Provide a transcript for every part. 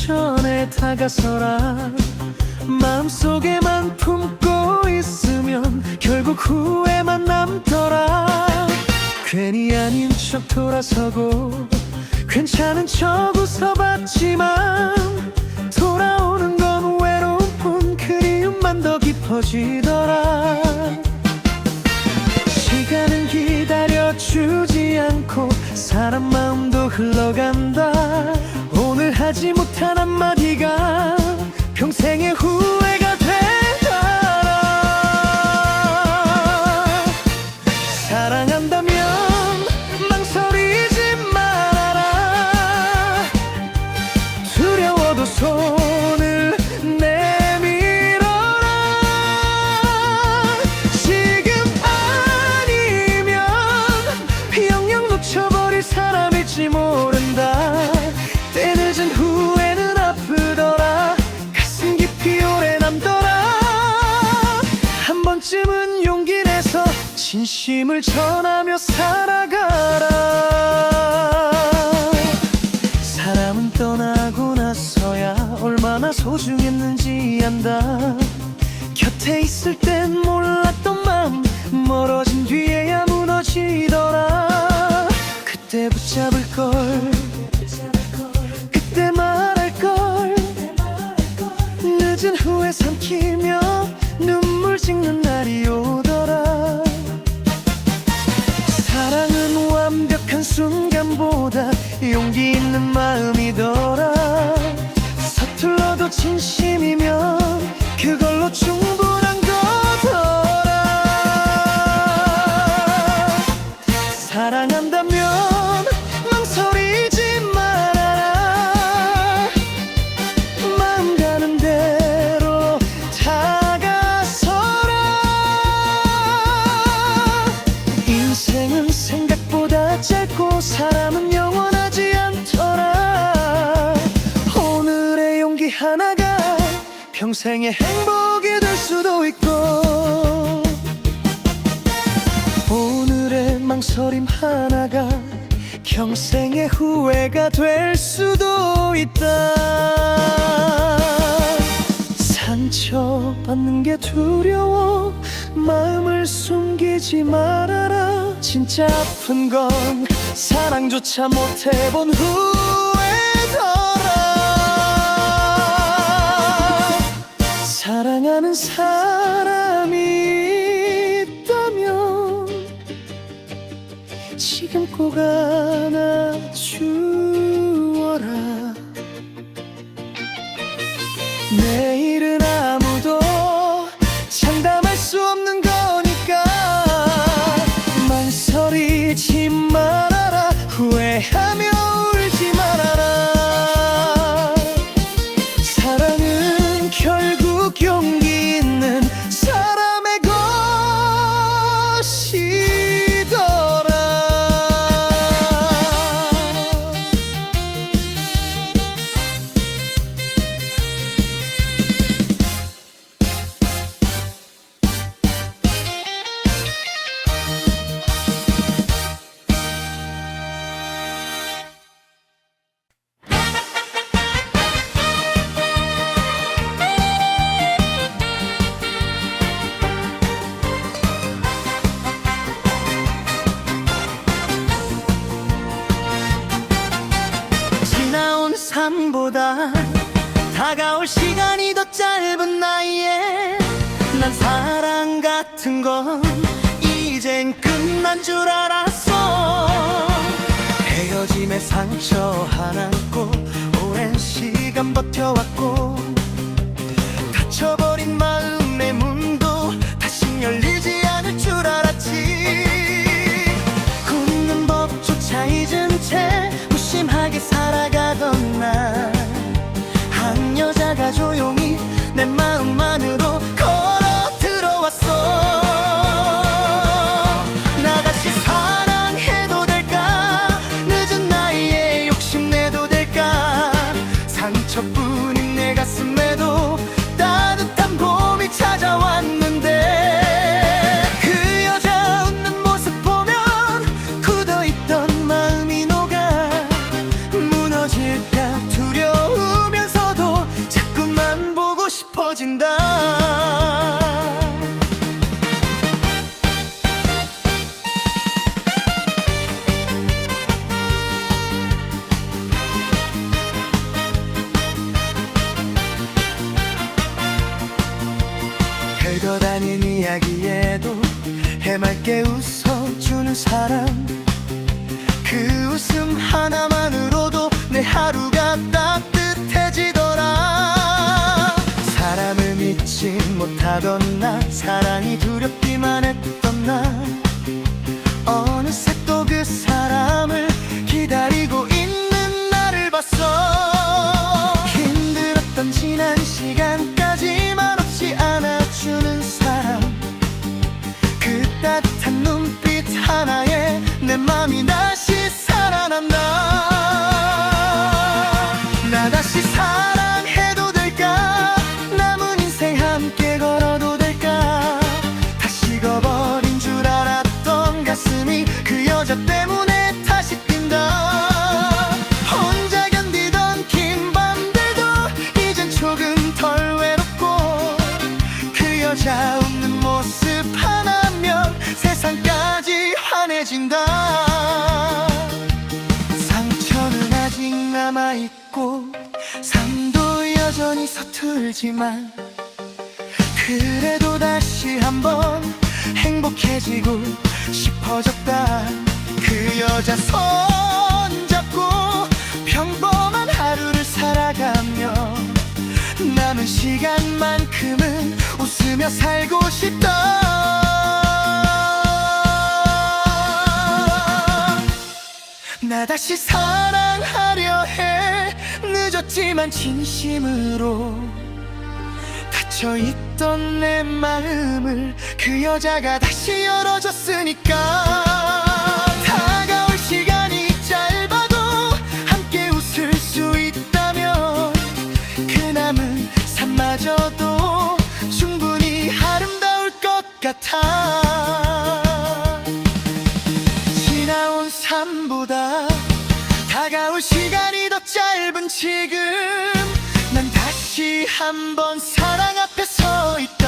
전에 다가서라. 마음속에만 품고 있으면 결국 후회만 남더라. 괜히 아닌 척 돌아서고 괜찮은 척 웃어봤지만 돌아오는 건 외로움뿐, 그리움만 더 깊어지더라. 시간은 기다려주지 않고 사람 마음도 흘러간다. 오늘 하지 못한 한마디가 평생의 후회가 되더라. 사랑한다면 망설이지 말아라. 두려워도 손을 내밀어라. 지금 아니면 영영 놓쳐버릴 사람일지 모른다. 때늦은 후회는 아프더라. 가슴 깊이 오래 남더라. 한 번쯤은 용기 내서 진심을 전하며 살아가라. 사람은 떠나고 나서야 얼마나 소중했는지 안다. 곁에 있을 땐 몰랐던 맘 멀어진 뒤에야 무너지더라. 그때 붙잡을 걸, 그때 말할 걸, 늦은 후에 삼키며 눈물 짓는 날이 오더라. 사랑은 완벽한 순간보다 용기 있는 마음이더라. 서툴러도 진심이면 그걸로 충분한 거더라. 사랑한다면 망설이지 말아라. 마음 가는 대로 다가서라. 인생은 생각보다 짧고 사람은 영원하지 않더라. 오늘의 용기 하나가 평생의 행복이 될 수도 있고, 오늘의 망설임 하나가 평생의 후회가 될 수도 있다. 상처받는 게 두려워 마음을 숨기지 말아라. 진짜 아픈 건 사랑조차 못해본 후회더라. 사랑하는 사람이 있다면 지금 꼭 안아주어라. 내일은 아무도 장담할 수 없는 거니까 망설이지 말아라. 후회하며 울지 말아라. 사랑은 결국 용기 있는 사람의 것이더라. 지나온 삶보다 다가올 시간이 더 짧은 나이에 난 사랑 같은 건 이젠 끝난 줄 알았어. 헤어짐의 상처 하나 안고 오랜 시간 버텨왔고, 닫혀버린 마음의 문도 다시 열리지 않을 줄 알았지. 굳는 법조차 잊은 채 무심하게 살아가던 날, 한 여자가 조용히 내 마음만으로 걸어 들어왔어. 나다시 사랑해도 될까? 늦은 나이에 욕심내도 될까? 상처뿐인 내 가슴에도 따뜻한 봄이 찾아왔는데, 그 여자 웃는 모습 보면 굳어있던 마음이 녹아 무너질까 두려우면서 해맑게 웃어주는 사람, 그 웃음 하나만으로도 내 하루가 따뜻해지더라. 사람을 믿지 못하던 나, 사랑이 두렵기만 했던 나, 어느새 또 그 사람을 기다리고 있는 나를 봤어. 힘들었던 지난 시간까지 말없이 안아주는 사람, 그 따뜻한 눈빛 하나에 내 맘이 다시 살아난다. 나 다시 사랑해도 될까? 남은 인생 함께 걸어도 될까? 다 식어버린 줄 알았던 가슴이 그 여자 때문에 다시 뛴다. 혼자 견디던 긴 밤들도 이젠 조금 덜 외롭고, 그 여자 웃는 모습 하나면 세상까지 환해진다. 상처는 아직 남아있고 삶도 여전히 서툴지만, 그래도 다시 한번 행복해지고 싶어졌다. 그 여자 손잡고 평범한 하루를 살아가며 남은 시간만큼은 웃으며 살고 싶다. 나 다시 사랑하려 해. 늦었지만 진심으로 닫혀있던 내 마음을 그 여자가 다시 열어줬으니까. 다가올 시간이 짧아도 함께 웃을 수 있다면 그 남은 삶마저도 충분히 아름다울 것 같아. 지나온 삶보다 다가올 시간이 더 짧은 지금, 난 다시 한번 사랑 앞에 서 있다.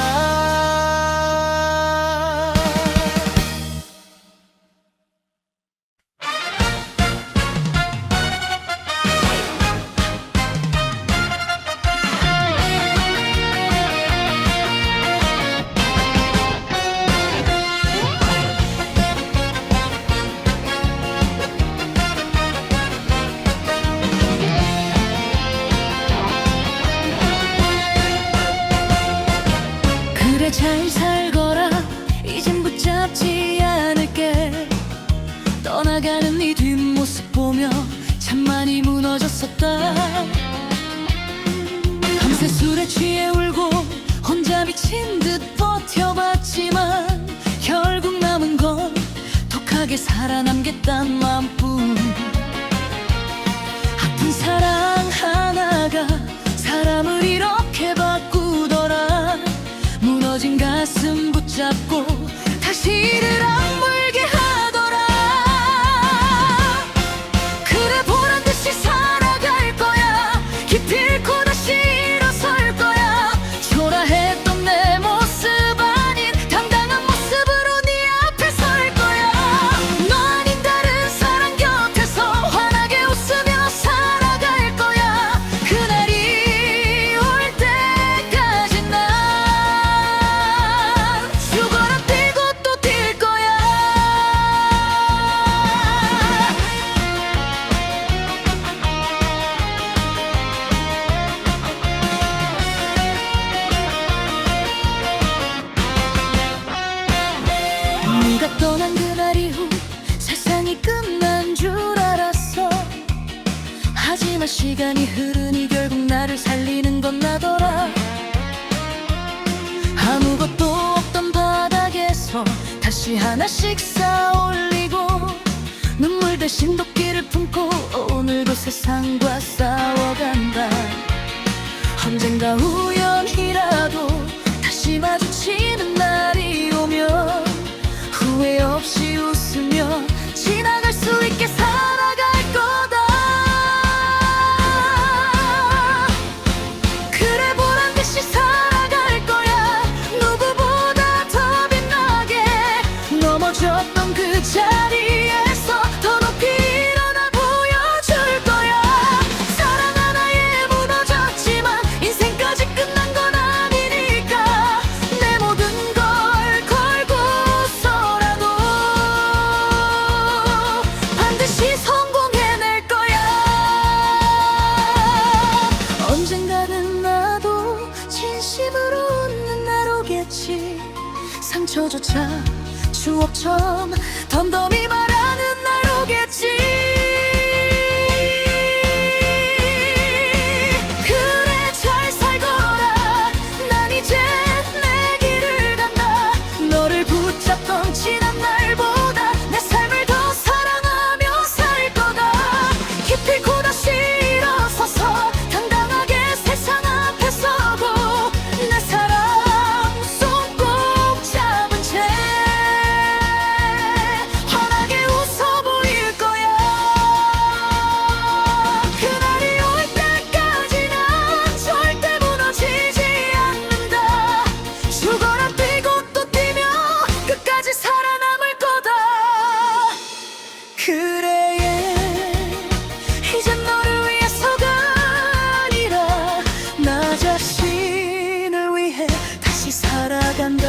잘 살거라, 이젠 붙잡지 않을게. 떠나가는 네 뒷모습 보며 참 많이 무너졌었다. 밤새 술에 취해 울고 혼자 미친 듯 버텨봤지만 결국 남은 건 독하게 살아남겠단 마음뿐. 아픈 사랑 하나가 사람을 이렇게 바꾸더라. 무너진 가슴 붙잡고 다시를 안 불게 하더라. 그래 보란듯이 살아갈 거야. 기필코 다시 일어설 거야. 초라했던 내 모습 아닌 당당한 모습으로 네 앞에 설 거야. 너 아닌 다른 사람 곁에서 환하게 웃으며 살아갈 거야. 그날이 올 때까지 난 죽어라 뛰고 또 뛸 거야. 네가 떠난 그날 이후 세상이 끝난 줄 알았어. 하지만 시간이 흐르니 결국 나를 살리는 건 나더라. 아무것도 없던 바닥에서 다시 하나씩 쌓아올리고 눈물 대신 도끼를 품고 오늘도 세상과 싸워간다. 언젠가 우연이라도 다시 마주치는 날이 오면 후회 없이 웃으며 지나갈 수 있게 살아갈 거다. 그래 보란듯이 살아갈 거야. 누구보다 더 빛나게 넘어졌던 그 자리에서 더 높이 일어나 보여줄 거야. 사랑 상처조차 추억처럼 덤덤히 말하는 날 오겠지. 그래 잘 살거라. 난 이제 내 길을 간다. 너를 붙잡던 지난 날보다 내 삶을 더 사랑하며 살 거다. 깊이 고다시 일어서서 당당하게 세상 앞에 서고 내 사랑 손 꼭 잡은 채 환하게 웃어 보일 거야. 그날이 올 때까지 난 절대 무너지지 않는다. 죽어라 뛰고 또 뛰며 끝까지 살아남을 거다. 그래 이젠 너를 위해서가 아니라 나 자신을 위해 다시 살아간다.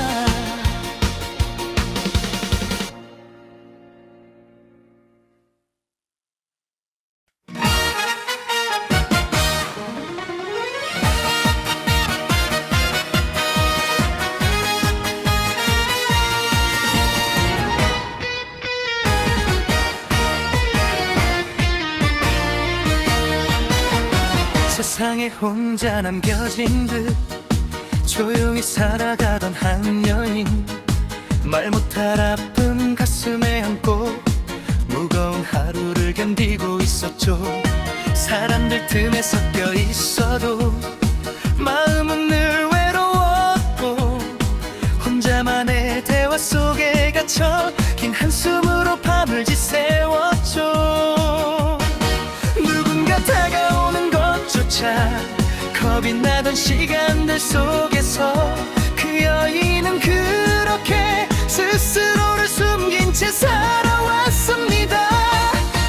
세상에 혼자 남겨진 듯 조용히 살아가던 한 여인, 말 못할 아픔 가슴에 안고 무거운 하루를 견디고 있었죠. 사람들 틈에 섞여 있어도 마음은 늘 외로웠고 혼자만의 대화 속에 갇혀 긴 한숨으로 밤을 지새웠죠. 누군가 다가오는 것조차 겁이 나던 시간들 속에서 그 여인은 그렇게 스스로를 숨긴 채 살아왔습니다.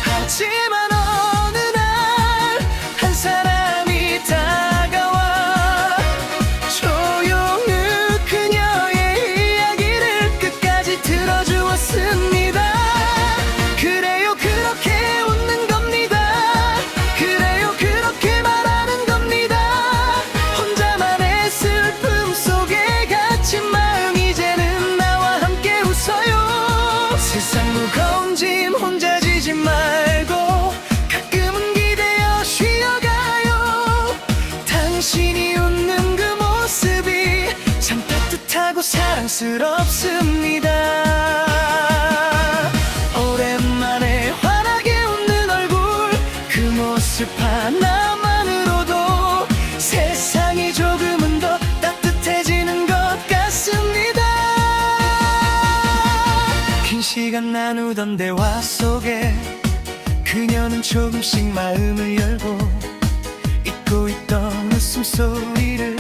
하지만 어느 날 한 사람이 다가와 조용히 그녀의 이야기를 끝까지 들어주었습니다. 그래요 그렇게 웃는 겁니다. 그래요 그렇게 말하는 겁니다. 혼자만의 슬픔 속에 갇힌 마음 이제는 나와 함께 웃어요. 세상 무거운 짐 혼자 지지 말고 가끔은 기대어 쉬어가요. 당신이 웃는 그 모습이 참 따뜻하고 사랑스럽습니다. 오랜만에 환하게 웃는 얼굴 그 모습 하나만으로도 세상이 조금은 더 따뜻해지는 것 같습니다. 긴 시간 나누던 대화 속에 그녀는 조금씩 마음을 열고 잊고 있던 웃음소리를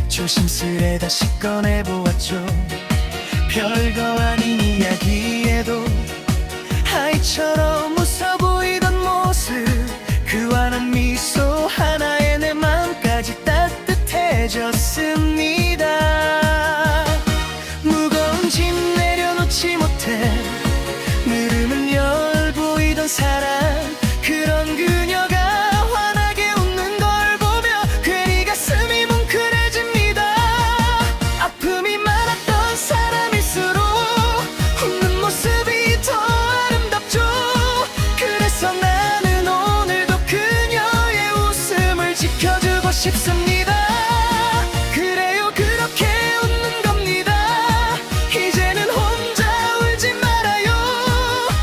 조심스레 다시 꺼내보았죠. 별거 아닌 이야기에도 아이처럼 웃어 보이던 모습, 그 환한 미소 하나에 내 마음까지 따뜻해졌습니다. 무거운 짐 내려놓지 못해 느름을 열 보이던 사람, 그런 그녀가 환하게 웃는 걸 보며 괜히 가슴이 뭉클해집니다. 아픔이 많았던 사람일수록 웃는 모습이 더 아름답죠. 그래서 나는 오늘도 그녀의 웃음을 지켜주고 싶습니다. 그래요 그렇게 웃는 겁니다. 이제는 혼자 울지 말아요.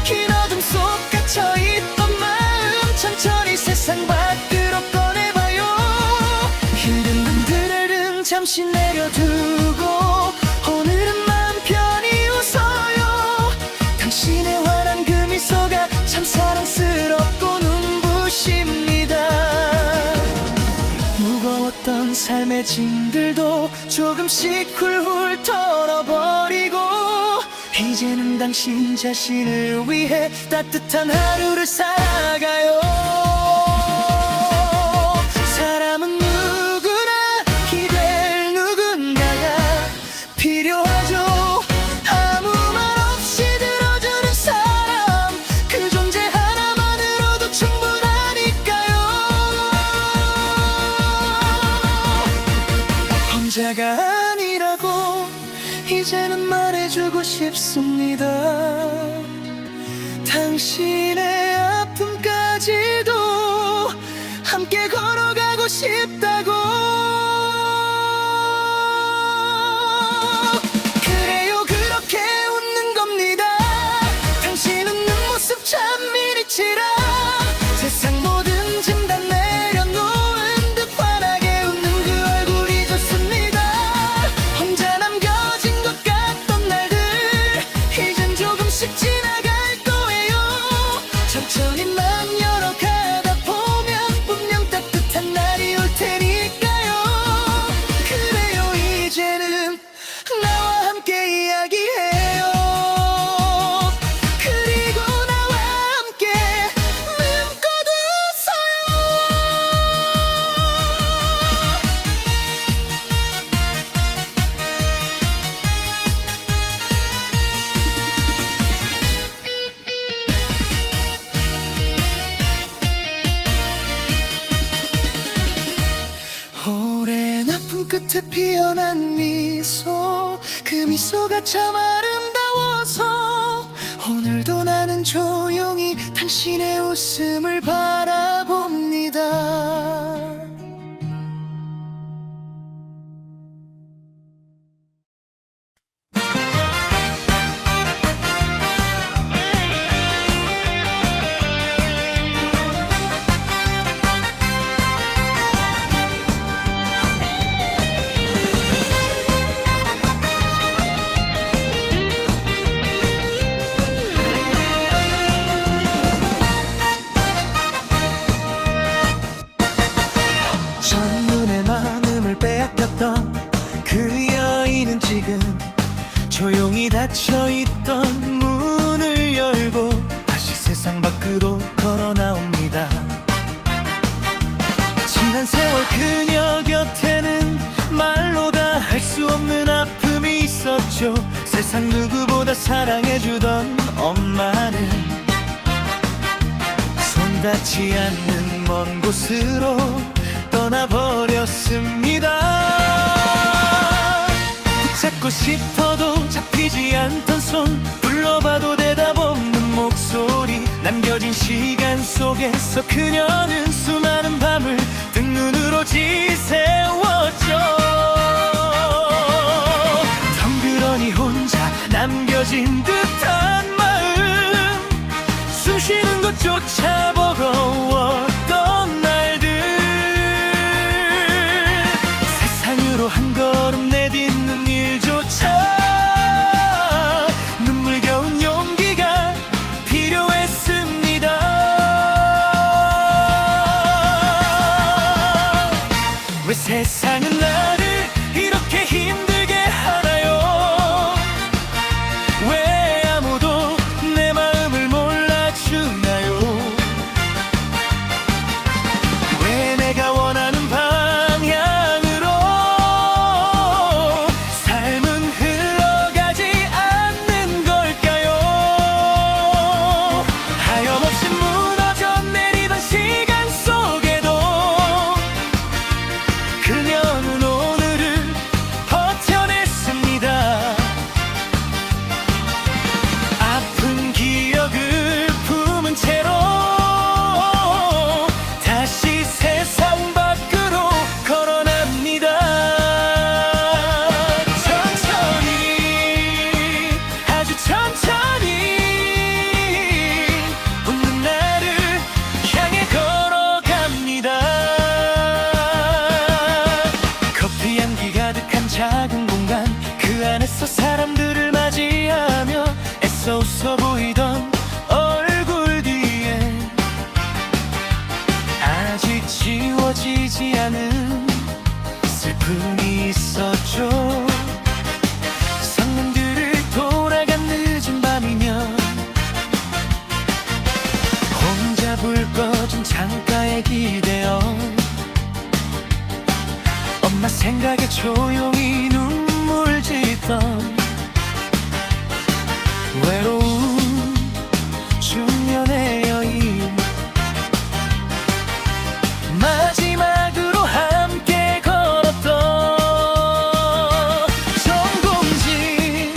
긴 어둠 속 갇혀있던 마음 천천히 세상 밖으로 꺼내봐요. 힘든 분들은 잠시 내려두고 오늘은 마음 편히 웃어요. 당신의 환한 그 미소가 참 사랑스럽고 눈부십니다. 무거웠던 삶의 짐들도 조금씩 훌훌 털어버리고 이제는 당신 자신을 위해 따뜻한 하루를 살아가요. 사람은 누구나 기댈 누군가가 필요하죠. 아무 말 없이 들어주는 사람, 그 존재 하나만으로도 충분하니까요. 혼자가 아니라고 이제 이제는 말해주고 싶습니다. 당신의 아픔까지도 함께 걸어가고 싶다고. 그래요, 그렇게 웃는 겁니다. 당신 웃는 모습 참 미리치라. 세상 모든 짐 다 내려놓은 듯 환하게 웃는 그 얼굴이 좋습니다. 혼자 남겨진 것 같던 날들 이젠 조금씩 지나갈 거예요. 천천히만 열어가다 보면 분명 따뜻한 날이 올 테니까요. 그래요, 이제는 나와 함께 이야기해요. 그리고 나와 함께 눈껏 웃어요. 오랜 아픔 끝에 피어난 미소, 그 미소가 참 아름다워서 오늘도 나는 조용히 당신의 웃음을 바라봅니다. 첫눈에 마음을 빼앗겼던 그 여인은 지금 조용히 닫혀있던 문을 열고 다시 세상 밖으로 걸어 나옵니다. 지난 세월 그녀 곁에는 말로 다 할 수 없는 아픔이 있었죠. 세상 누구보다 사랑해주던 엄마는 손 닿지 않는 먼 곳으로 떠나버렸습니다. 붙잡고 싶어도 잡히지 않던 손, 불러봐도 대답 없는 목소리, 남겨진 시간 속에서 그녀는 수많은 밤을 등눈으로 지새웠죠. 덩그러니 혼자 남겨진 듯한 마음, 숨 쉬는 것조차 버거웠던 날들, 세상으로 한 걸음 내딛는 일조차 눈물겨운 용기가 필요했습니다. 왜 세상은 나를 이렇게 힘들게 하나요? 왜 아무도 내 마음을 몰라주나요? 왜 내가 원하는 방향으로 삶은 흘러가지 않는 걸까요? 하염없이 무너져 내리던 시간 속에도 그녀는 오늘을 버텨냈습니다. 아픈 기억을 품은 채로 다시 세상 밖으로 걸어납니다. 천천히, 아주 천천히 웃는 나를 향해 걸어갑니다. 커피 향기 가득한 작은 공간, 그 안에서 사람들을 맞이하며 애써 웃어 보이던 얼굴 뒤에 아직 지워지지 않은 슬픔이 있었죠. 성능들을 돌아간 늦은 밤이면 혼자 불 꺼진 창가에 기대어 엄마 생각에 조용히 눈물 짓던 외로운 중년의 여인, 마지막으로 함께 걸었던 정동진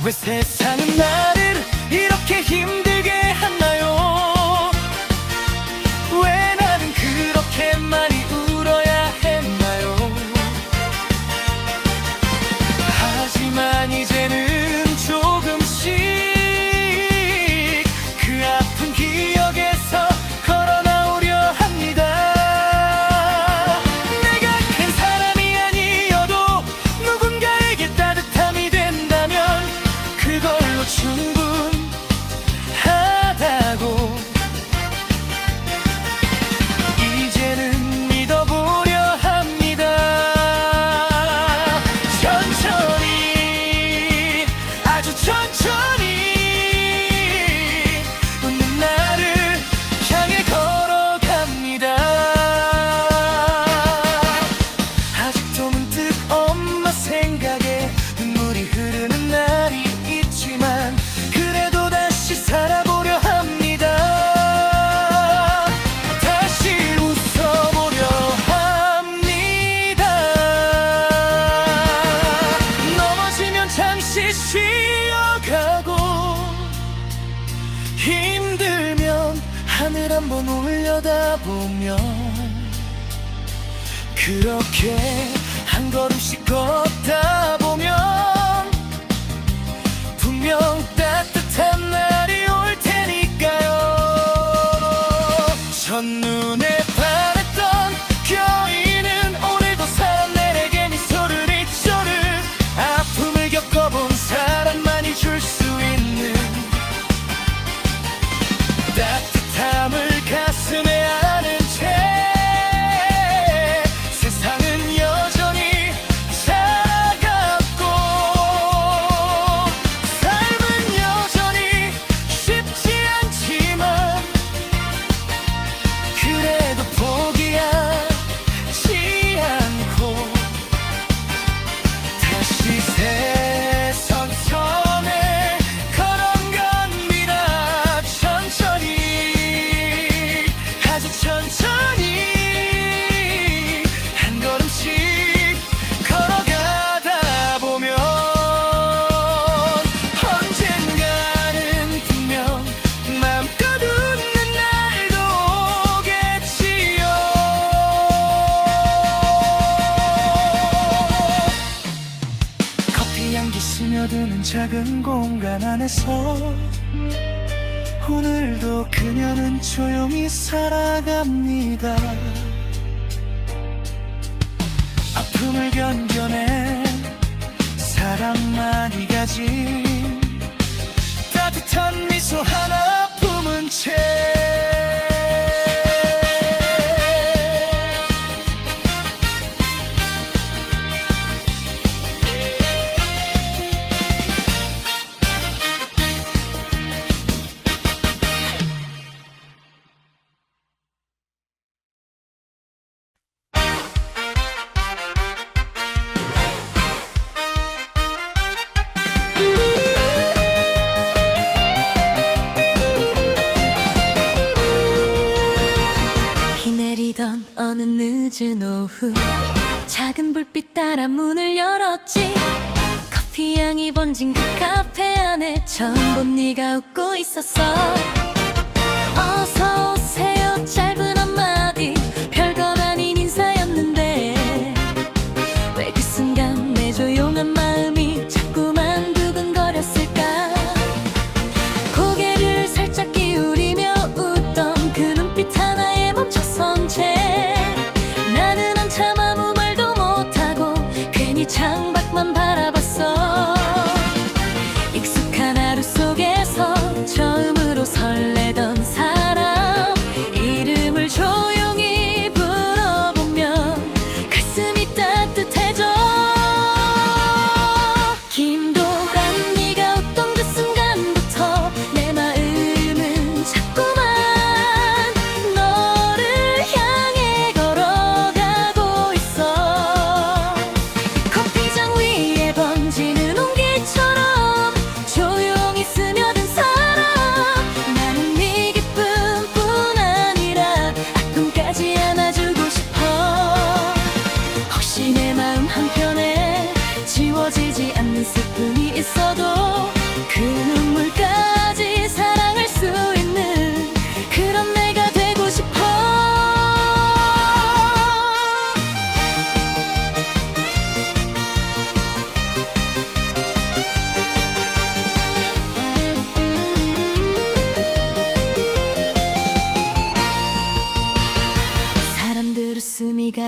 왜 세상은 나를 이렇게 힘들게 하나요? 왜 나는 그렇게 많이 울어야 했나요? 하지만 이제는 조금씩 그 아픈 기억에서 걸어 나오려 합니다. 내가 큰 사람이 아니어도 누군가에게 따뜻함이 된다면 그걸로 충분하다고 이제는 믿어보려 합니다. 천천히 아주 천천히 웃는 나를 향해 걸어갑니다. 아직도 문득 엄마 생각에 눈물이 흐르는 날이 있지만 그래도 다시 살아보려 합니다. 다시 웃어보려 합니다. 넘어지면 잠시 쉬어가고 힘들면 하늘 한번 올려다보면 그렇게 한 걸음씩 걷다 보면 분명 따뜻한 날이 올 테니까요. 첫눈에 반했던 겨울은 오늘도 사람 내게 미소를 잊조를 아픔을 겪어본 사람만이 줄 수 있는 따뜻함을 가슴에 안은 채 세상은 여전히 차갑고 삶은 여전히 쉽지 않지만 그래도 포기하지 않고 다시 세상 처음에 걸어갑니다. 천천히 아주 천천히 한 걸음씩 걸어가다 보면 언젠가는 분명 마음껏 웃는 날도 오겠지요. 커피 향기 스며드는 작은 공간 안에서 오늘도 그녀는 조용히 살아갑니다. 아픔을 견뎌낸 사랑만이 가진 따뜻한 미소 하나 품은 채 비 내리던 어느 늦은 오후 작은 불빛 따라 문을 열었지. 커피 향이 번진 그 카페 안에 처음 본 네가 웃고 있었어. 어서 오세요 짧은 한마디 별것 아닌 인사였는데 왜 그 순간 내 조용한 마음이 자꾸만 두근거렸을까. 고개를 살짝 기울이며 웃던 그 눈빛 하나에 멈춰선 채 나는 한참 아무 말도 못하고 괜히 창밖만 바라봤어. 익숙한 하루 속에서 처음으로 설레던 사람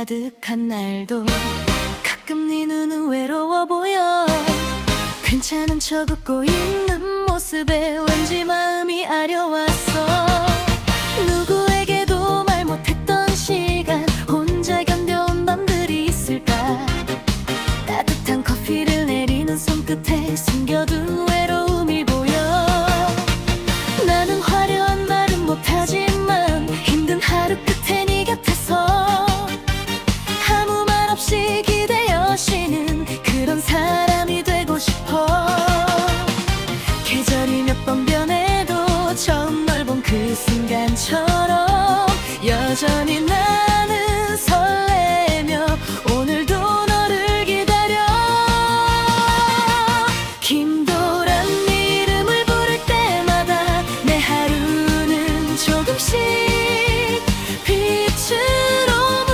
가득한 날도 가끔 네 눈은 외로워 보여. 괜찮은 척 웃고 있는 모습에 왠지 마음이 아려왔어. 누구에게도 말 못했던 시간, 혼자 견뎌온 밤들이 있을까. 따뜻한 커피를 내리는 손끝에 숨겨둔 외로움이 보여. 나는 화려한 말은 못하지만 힘든 하루 끝에 네 곁에서 아무 말 없이 기대어 쉬는 그런 사람이 되고 싶어. 계절이 몇 번 변해도 처음 널 본 그 순간처럼 여전히 나는 설레며 오늘도 너를 기다려. 김도란 이름을 부를 때마다 내 하루는 조금씩 빛으로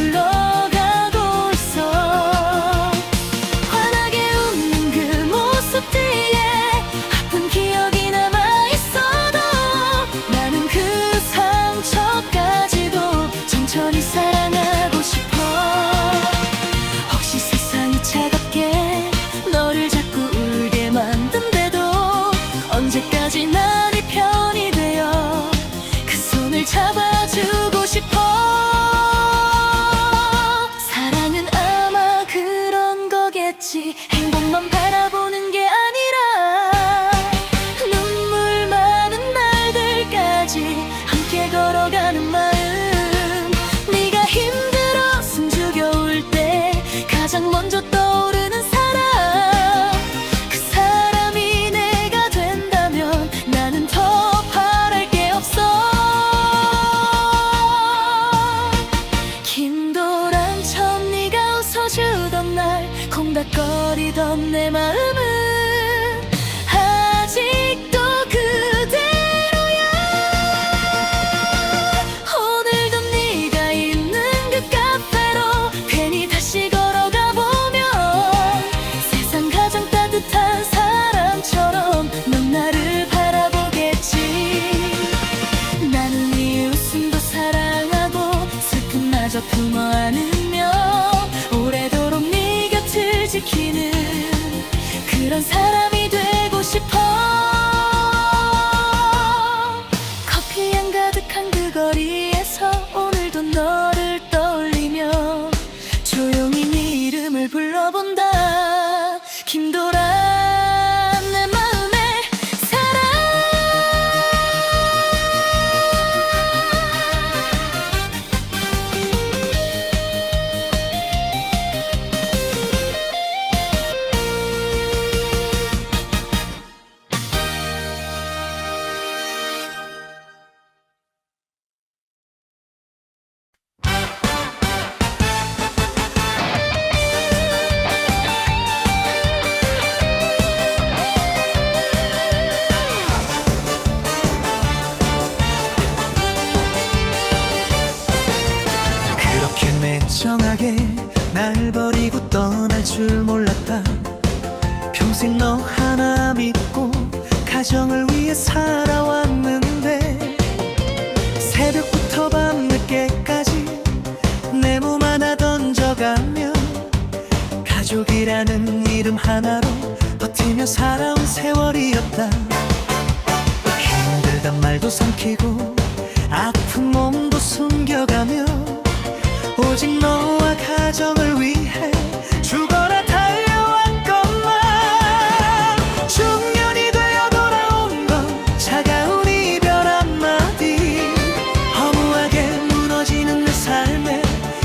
물들어가고 있어. 환하게 웃는 그 모습 뒤에 아픈 기억이 남아있어도 나는 그 상처까지도 천천히 사랑하고 싶어. 혹시 세상이 차갑게 너를 자꾸 울게 만든데도 언제까지 난 네 편이 되어 그 손을 잡아주고 싶어. 사랑은 아마 그런 거겠지. 행복만 바라보는 게 아니라 눈물 많은 날들까지 함께 걸어가는 마음. 네가 힘들어 숨죽여 울 때 가장 먼저 떠오르는 사람, 그 사람이 내가 된다면 나는 더 바랄 게 없어. 김도란 처음 네가 웃어주던 날 콩닥거리던 내 마음은 아직도 그대로야. 오늘도 네가 있는 그 카페로 괜히 다시 걸어가 보면 세상 가장 따뜻한 사람처럼 넌 나를 바라보겠지. 나는 네 웃음도 사랑하고 슬픔마저 품어 안으며 오래도록 네 곁을 지키는 그런 사람이 되고 싶어. 커피향 가득한 그 거리에서 오늘도 너를 떠올리며 조용히 네 이름을 불러본다. 김도란 내 마음의 사랑. 그렇게 매정하게 날 버리고 떠날 줄 몰랐다. 평생 너 하나 믿고 가정을 위해 살아왔는데 새벽부터 밤늦게까지 내 몸 하나 던져가며 가족이라는 이름 하나로 버티며 살아온 세월이었다. 힘들단 말도 삼키고 아픈 몸도 숨겨가며 오직 너와 가정을 위해 죽어라 달려왔건만 중년이 되어 돌아온 건 차가운 이별 한마디. 허무하게 무너지는 내 삶에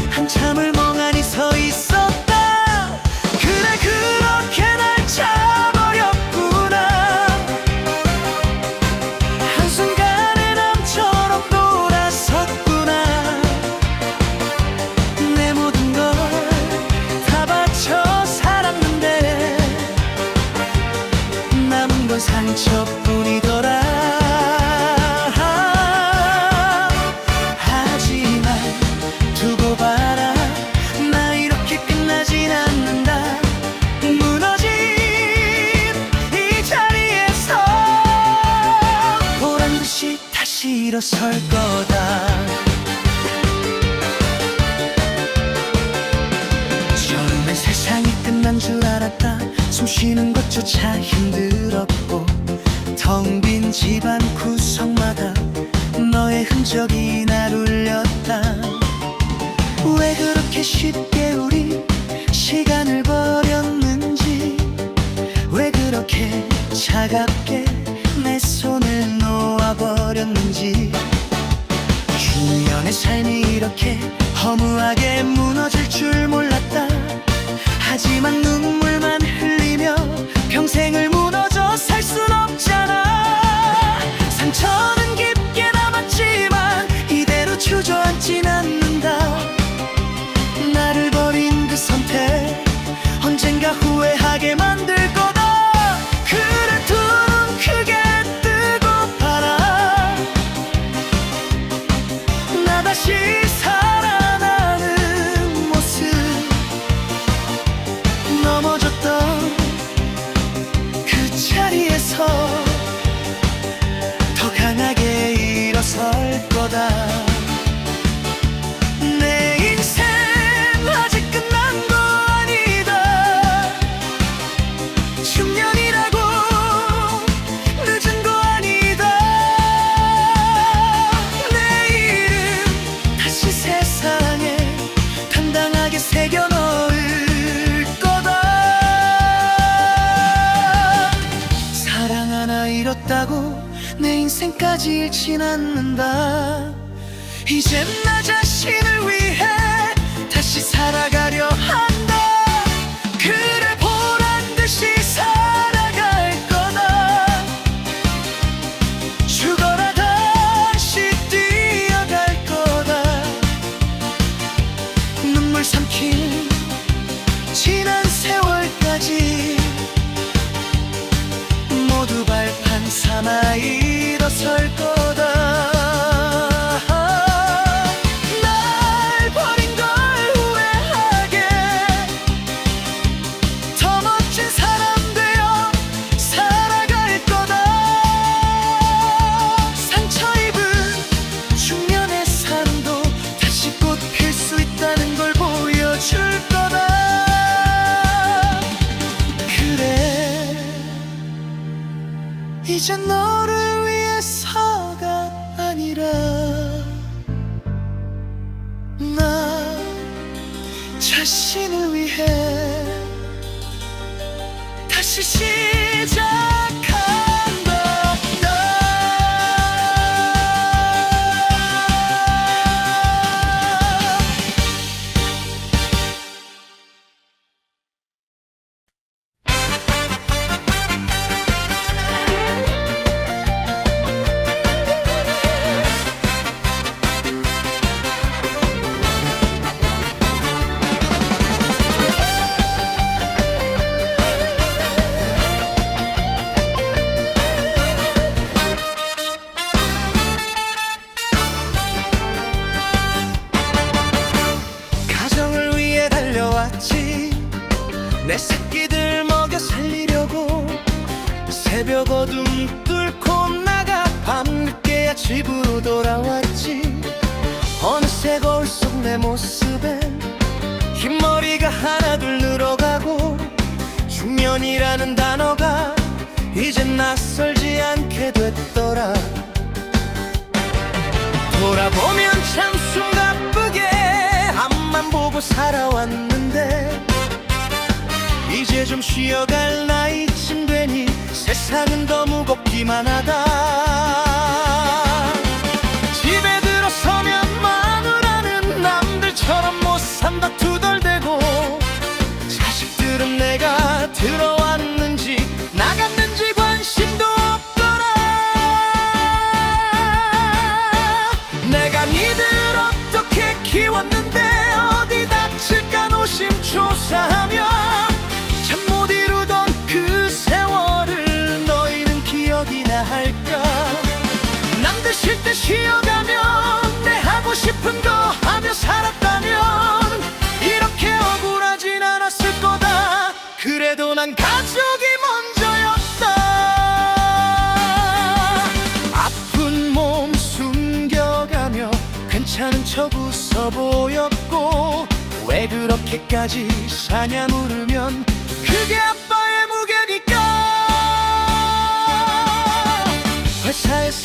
한참을 멍하니 서 있었다. 그래 그렇게 날 차버렸구나. 한순간에 남처럼 돌아섰구나. 내 모든 걸 다 바쳐 살았는데 남은 건 상처뿐이더라. 하지만 두고 봐라. 나 이렇게 끝나진 않는다. 무너진 이 자리에서 보란 듯이 다시 일어설 거다. 숨쉬는 것조차 힘들었고 텅 빈 집안 구석마다 너의 흔적이 날 울렸다. 왜 그렇게 쉽게 우리 시간을 버렸는지, 왜 그렇게 차갑게 내 손을 놓아버렸는지. 중년의 삶이 이렇게 허무하게 무너질 줄 몰랐다. 하지만 눈물만 흘리며 평생을 무너져 살 순 없잖아. 상처는 깊게 남았지만 이대로 주저앉진 않는다. 나를 버린 그 선택 언젠가 후회하게 만들 거다. 그래 두 눈 크게 뜨고 봐라. 나 다시 살아나는 모습, 넘어졌던 그 자리에서 더 강하게 일어설 거다. 내 인생 아직 끝난 거 아니다. 중년이라고 늦은 거 아니다. 내일은 다시 세상에 당당하게 새겨 넣을 거다. 사랑 하나 잃었다고 내 인생까지 잃진 않는다. 이젠 나 자신을 위해 다시 살아가려 한다. 그래 보란 듯이 살아갈 거다. 죽어라 다시 뛰어갈 거다. 눈물 삼킨 지난 세월까지 모두 발판 삼아 일어설 거다. 날 버린 걸 후회하게 더 멋진 사람 되어 살아갈 거다. 상처 입은 중년의 삶도 다시 꽃 필 수 있다는 걸 보여줄 거다. 그래 이제 너를 위해서가 아니라 나 자신을 위해 다시 시작한다. 가정을 위해 달려왔지. 내 새끼들 먹여 살리려고 새벽 어둠 뚫고 나가 밤늦게야 집으로 돌아왔지. 어느새 거울 속 내 모습엔 흰머리가 하나둘 늘어가고 중년이라는 단어가 이젠 낯설지 않게 됐더라. 돌아보면 참 숨가쁘게 앞만 보고 살아왔는데 이제 좀 쉬어갈 나이쯤 되니 세상은 더 무겁기만 하다. 집에 들어서면 마누라는 남들처럼 못 산다 투덜대고 자식들은 내가 들어왔는지 나갔는지 관심도 없더라. 내가 니들 어떻게 키웠는데 어디 다칠까 노심초사하며 참 못 이루던 그 세월을 너희는 기억이나 할까. 남들 쉴 때 쉬어가면 내 하고 싶은 거 하며 살았다면 이렇게 억울하진 않았을 거다. 그래도 난 가족이 먼저였다. 아픈 몸 숨겨가며 괜찮은 척 웃어 보였고 왜 그렇게까지 사냐 물으면 그게 아빠의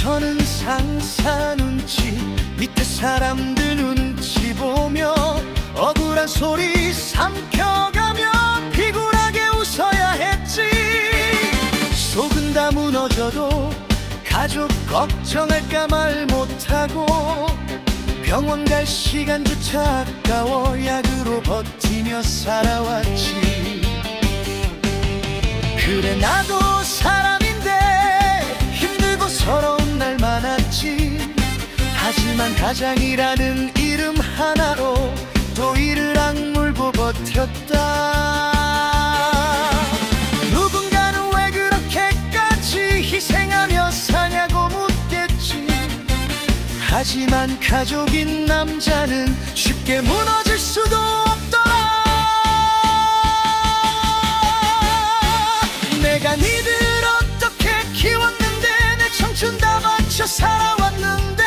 위에서는 상사 눈치, 밑에 사람들 눈치 보며 억울한 소리 삼켜가며 피곤하게 웃어야 했지. 속은 다 무너져도 가족 걱정할까 말 못하고 병원 갈 시간조차 아까워 약으로 버티며 살아왔지. 그래 나도 사람인데 힘들고 서러운 날 많았지. 하지만 가장이라는 이름 하나로 또 이를 악물고 버텼다. 누군가는 왜 그렇게까지 희생하며 사냐고 묻겠지. 하지만 가족인 남자는 쉽게 무너질 수도 없더라. 내가 니들 어떻게 키웠는데 내 청춘 다 바쳐 살아왔는데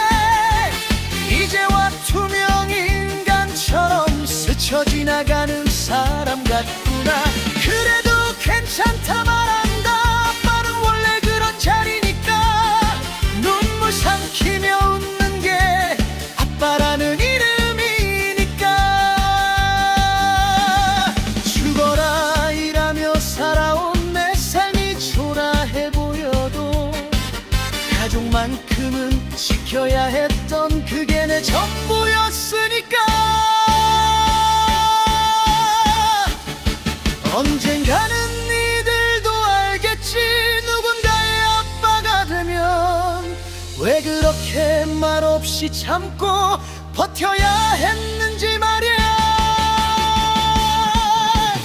이제와 투명 인간처럼 스쳐 지나가는 사람 같구나. 그래도 괜찮다 말한다. 아빠는 원래 그런 자리니까 눈물 삼키며 웃는 게 아빠라는 이름이니까. 죽어라 일하며 살아온 내 삶이 초라해 보여도 가족만큼은 지켜야 했던 그게 내 전부였으니까. 언젠가는 니들도 알겠지. 누군가의 아빠가 되면 왜 그렇게 말없이 참고 버텨야 했는지 말이야.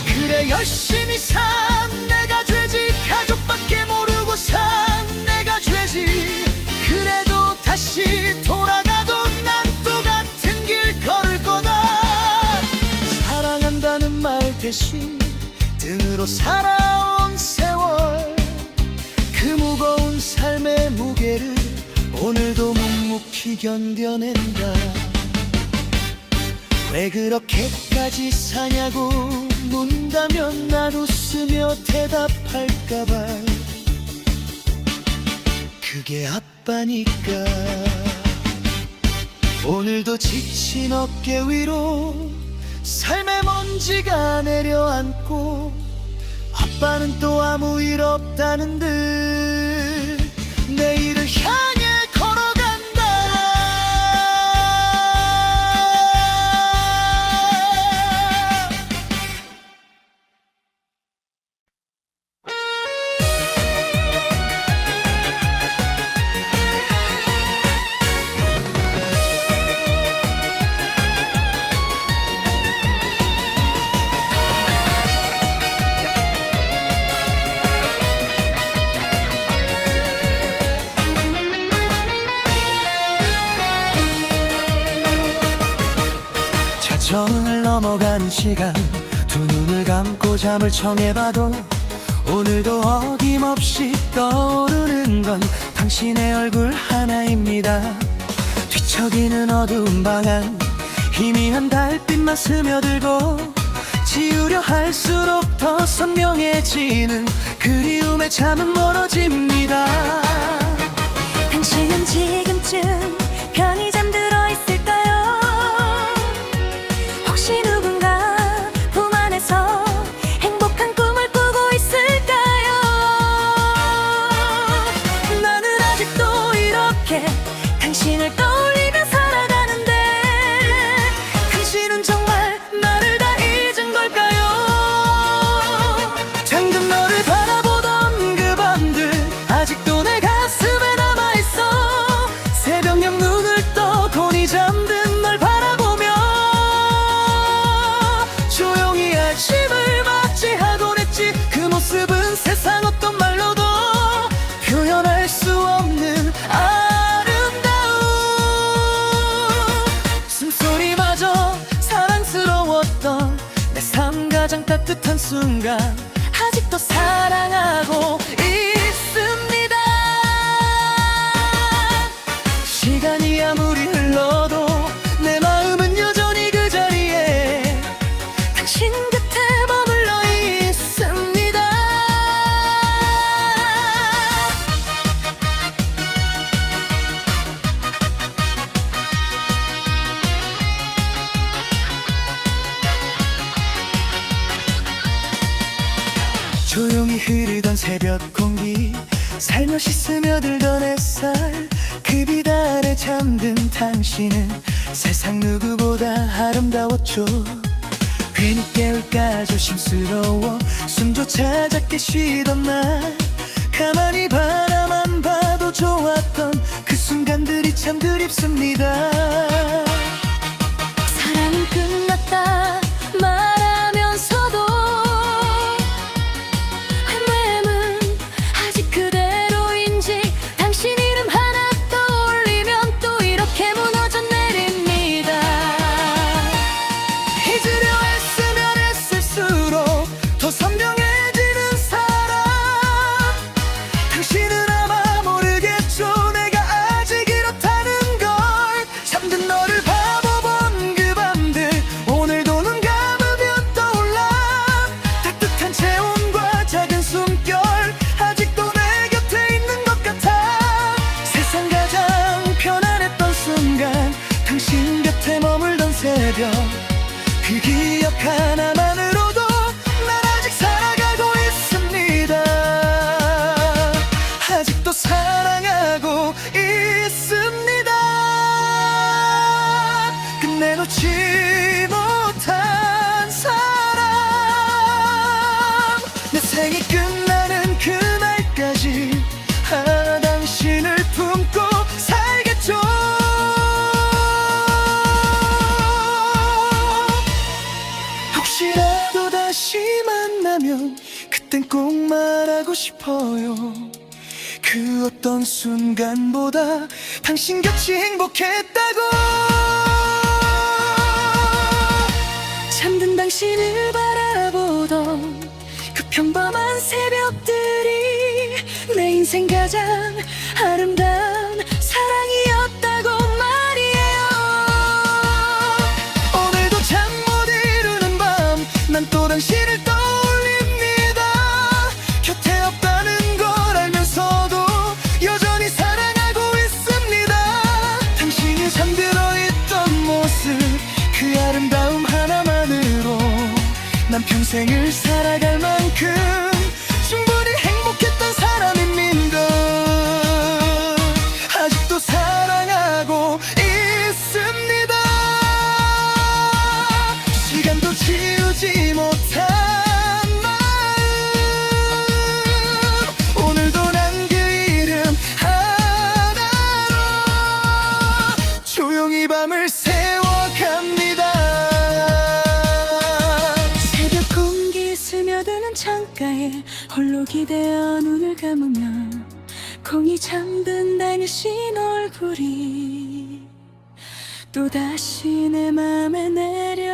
그래 열심히 산 내가 죄지. 가족밖에 모르고 산 내가 죄지. 그래도 다시 돌아가도 난 똑같은 길 걸을 거다. 사랑한다는 말 대신 등으로 살아온 세월, 그 무거운 삶의 무게를 오늘도 묵묵히 견뎌낸다. 왜 그렇게까지 사냐고 문다면 난 웃으며 대답할까봐. 그게 아빠니까. 오늘도 지친 어깨 위로 삶의 먼지가 내려앉고 아빠는 또 아무 일 없다는 듯 내일을 향해 걸어간다. 정을 넘어가는 시간, 두 눈을 감고 잠을 청해봐도 오늘도 어김없이 떠오르는 건 당신의 얼굴 하나입니다. 뒤척이는 어두운 방 안 희미한 달빛만 스며들고 지우려 할수록 더 선명해지는 그리움에 잠은 멀어집니다. 당신은 지금쯤 편히 잠들어 있을까요? 혹시 누군가 품 안에서 행복한 꿈을 꾸고 있을까요? 나는 아직도 이렇게 당신을 떠올리며 살아가는데 당신은 정말 나를 다 잊은 걸까요? 잠든 너를 바라보던 그 밤들 아직도 내 가슴에 남아있어. 새벽녘 눈을 떠 곤히 잠든 널 바라보며 조용히 아침을 맞이하곤 했지. 그 모습은 세상 어떤 말로도 표현할 수 없는 아름다움. 숨소리마저 사랑스러웠던 내 삶 가장 따뜻한 순간 아직도 사랑하고 있습니다. 시간이 아무리 흘러도 내 마음은 여전히 그 자리에 당신 곁에 머물러 있습니다. 공기 살며시 스며들던 햇살 그 빛 아래 잠든 당신은 세상 누구보다 아름다웠죠. 괜히 깨울까 조심스러워 숨조차 작게 쉬던 날 가만히 바라만 봐도 좋았던 그 순간들이 참 그립습니다. 사랑은 끝났다 말하면서도 내 맘은 아직 그대로인지 당신 이름 하나 떠올리면 또 이렇게 무너져 내립니다. 잊으려 애쓰면 애쓸수록 더 선명해지는 사랑 당신은 아마 모르겠죠 내가 아직 이렇다는 걸. 잠든 너를 바라본 그 밤들 오늘도 눈 감으면 떠올라 따뜻한 체온과 작은 숨결 아직도 내 곁에 있는 것 같아. 세상 가장 편안했던 순간 당신 곁에 머물던 새벽 그 기억 하나만으로도 난 아직 살아가고 있습니다. 아직도 사랑하고 있습니다. 끝내 놓지 못한 사랑 내 생이 끝나는 그날까지 당신을 품고 살겠죠. 혹시라도 다시 만나면 그땐 꼭 말하고 싶어요. 그 어떤 순간보다 당신 곁이 행복했다고. 잠든 당신을 바라보던 그 평범한 새벽들이 내 인생 가장 아름다운 사랑이었다고 말이에요. 오늘도 잠 못 이루는 밤 난 또 당신을 떠올립니다. 곁에 없다는 걸 알면서도 여전히 사랑하고 있습니다. 당신이 잠들어 있던 모습 그 아름다움 하나만으로 난 평생을 살아갈 만큼 충분히 행복했던 사람입니다. 아직도 사랑하고 있습니다. 시간도 지우지 못한 마음 오늘도 난 그 이름 하나로 조용히 밤을 새워갑니다. 새벽 공기 스며드는 창가에 홀로 기대어 눈을 감으면 공이 잠든 당신 얼굴이 또다시 내 맘에 내렸을